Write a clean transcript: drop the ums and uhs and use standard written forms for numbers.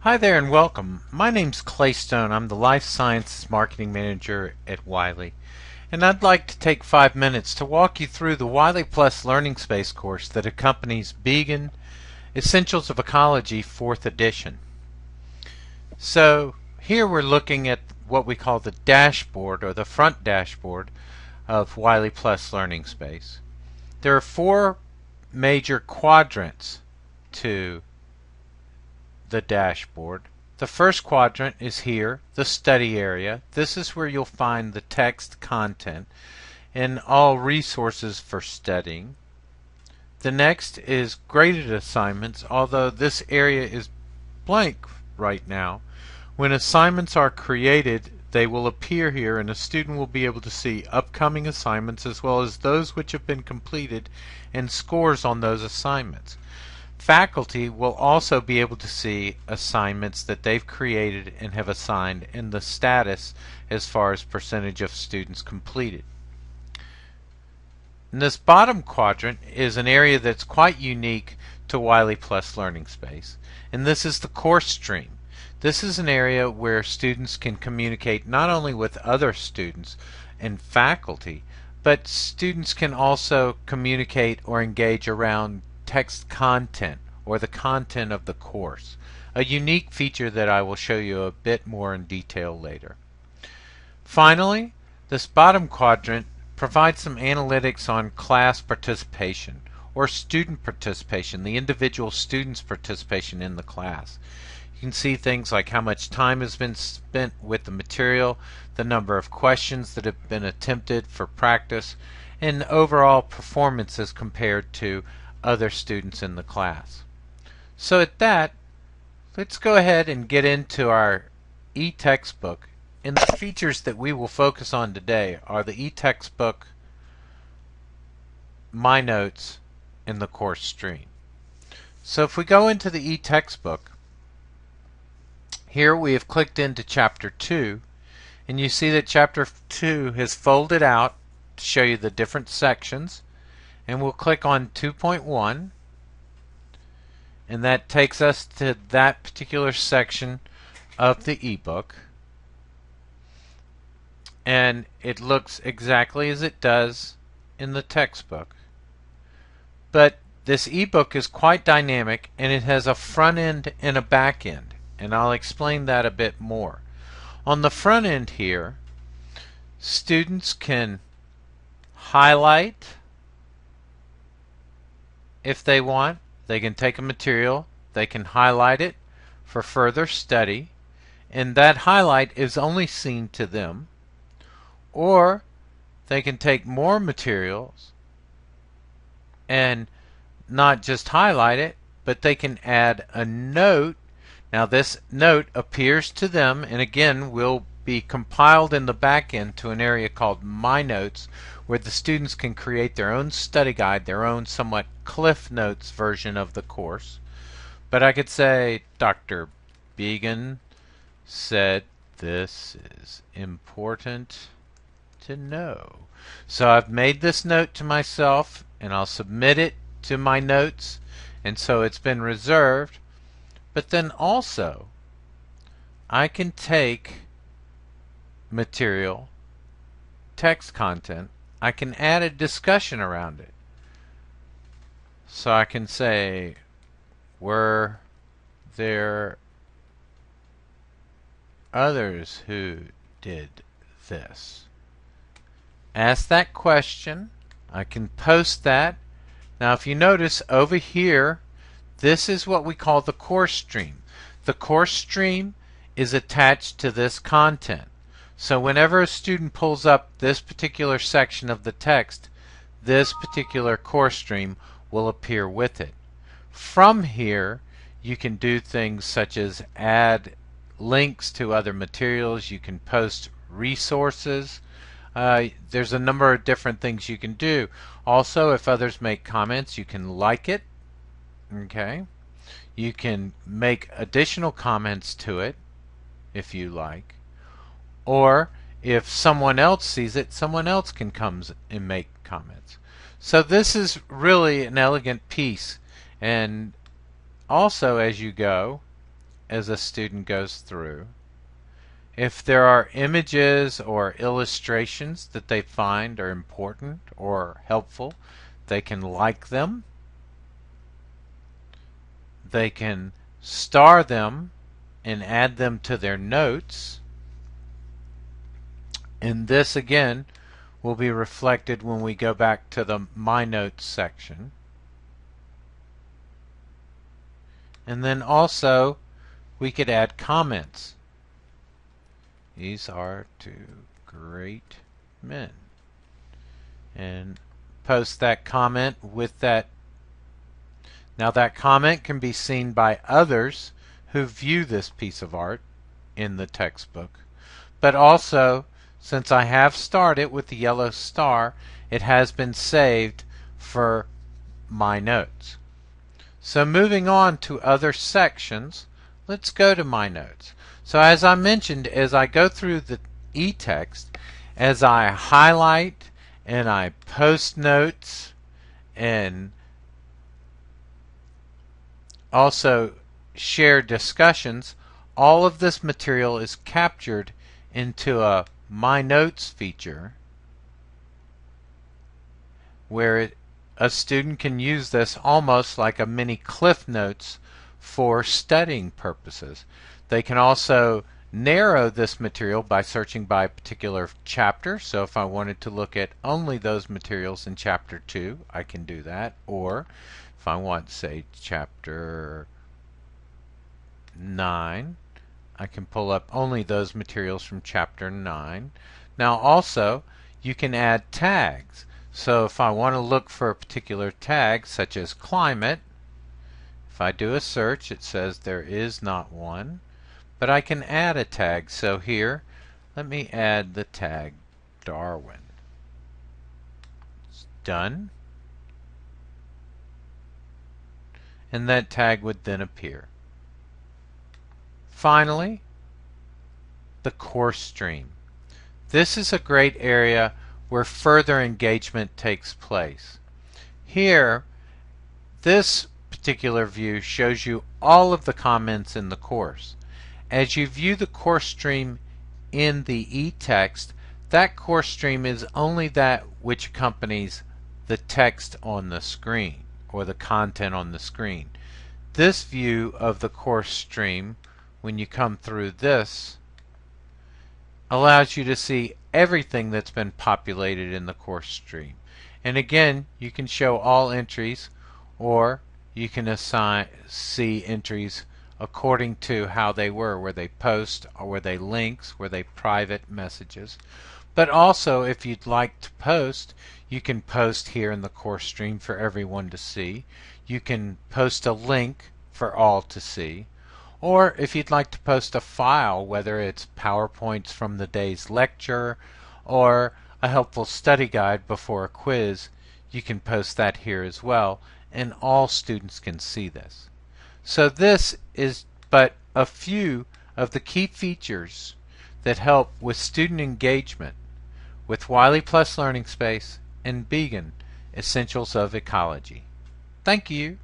Hi there and welcome. My name's Clay Stone. I'm the Life Sciences Marketing Manager at Wiley. And I'd like to take 5 minutes to walk you through the Wiley Plus Learning Space course that accompanies Begon, Essentials of Ecology 4th edition. So here we're looking at what we call the dashboard or the front dashboard of Wiley Plus Learning Space. There are 4 major quadrants to the dashboard. The first quadrant is here, the study area. This is where you'll find the text content and all resources for studying. The next is graded assignments, although this area is blank right now. When assignments are created, they will appear here and a student will be able to see upcoming assignments as well as those which have been completed and scores on those assignments. Faculty will also be able to see assignments that they've created and have assigned and the status as far as percentage of students completed. And this bottom quadrant is an area that's quite unique to Wiley Plus Learning Space, and this is the course stream. This is an area where students can communicate not only with other students and faculty, but students can also communicate or engage around text content or the content of the course, a unique feature that I will show you a bit more in detail later. Finally, this bottom quadrant provides some analytics on class participation or student participation, the individual student's participation in the class. You can see things like how much time has been spent with the material, the number of questions that have been attempted for practice, and overall performance as compared to other students in the class. So at that, let's go ahead and get into our e-textbook. And the features that we will focus on today are the e-textbook, My Notes, and the course stream. So if we go into the e-textbook, here we have clicked into Chapter 2, and you see that Chapter 2 has folded out to show you the different sections. And we'll click on 2.1 and that takes us to that particular section of the ebook, and it looks exactly as it does in the textbook, but this ebook is quite dynamic and it has a front end and a back end, and I'll explain that a bit more. On the front end here, students can highlight if they want. They can take a material, they can highlight it for further study, and that highlight is only seen to them. Or they can take more materials and not just highlight it, but they can add a note. Now this note appears to them and again will be compiled in the back end to an area called My Notes, where the students can create their own study guide, their own somewhat Cliff Notes version of the course. But I could say, Dr. Begon said this is important to know. So I've made this note to myself and I'll submit it to My Notes, and so it's been reserved. But then also I can take material, text content, I can add a discussion around it. So I can say, were there others who did this? Ask that question. I can post that. Now if you notice over here, this is what we call the course stream. The course stream is attached to this content. So whenever a student pulls up this particular section of the text, this particular course stream will appear with it. From here, you can do things such as add links to other materials. You can post resources. There's a number of different things you can do. Also, if others make comments, you can like it. Okay. You can make additional comments to it if you like. Or if someone else sees it, someone else can come and make comments. So this is really an elegant piece. And also as you go, as a student goes through. If there are images or illustrations that they find are important or helpful, they can like them. They can star them and add them to their notes. And this again will be reflected when we go back to the My Notes section. And then also we could add comments. These are two great men. And post that comment with that. Now that comment can be seen by others who view this piece of art in the textbook. But also, since I have starred it with the yellow star, it has been saved for My Notes. So moving on to other sections, let's go to My Notes. So as I mentioned, as I go through the e-text, as I highlight and I post notes and also share discussions, all of this material is captured into a My Notes feature where a student can use this almost like a mini Cliff Notes for studying purposes. They can also narrow this material by searching by a particular chapter. So if I wanted to look at only those materials in chapter 2, I can do that. Or if I want, say, chapter 9, I can pull up only those materials from chapter 9. Now also, you can add tags. So if I want to look for a particular tag, such as climate, if I do a search, it says there is not one. But I can add a tag. So here, let me add the tag Darwin. It's done. And that tag would then appear. Finally, the course stream. This is a great area where further engagement takes place. Here, this particular view shows you all of the comments in the course. As you view the course stream in the e-text, that course stream is only that which accompanies the text on the screen or the content on the screen. This view of the course stream, when you come through this, allows you to see everything that's been populated in the course stream. And again, you can show all entries, or you can see entries according to how they were they post, or were they links, were they private messages. But also, if you'd like to post, you can post here in the course stream for everyone to see. You can post a link for all to see. Or if you'd like to post a file, whether it's PowerPoints from the day's lecture or a helpful study guide before a quiz, you can post that here as well, and all students can see this. So this is but a few of the key features that help with student engagement with Wiley Plus Learning Space and Begon, Essentials of Ecology. Thank you.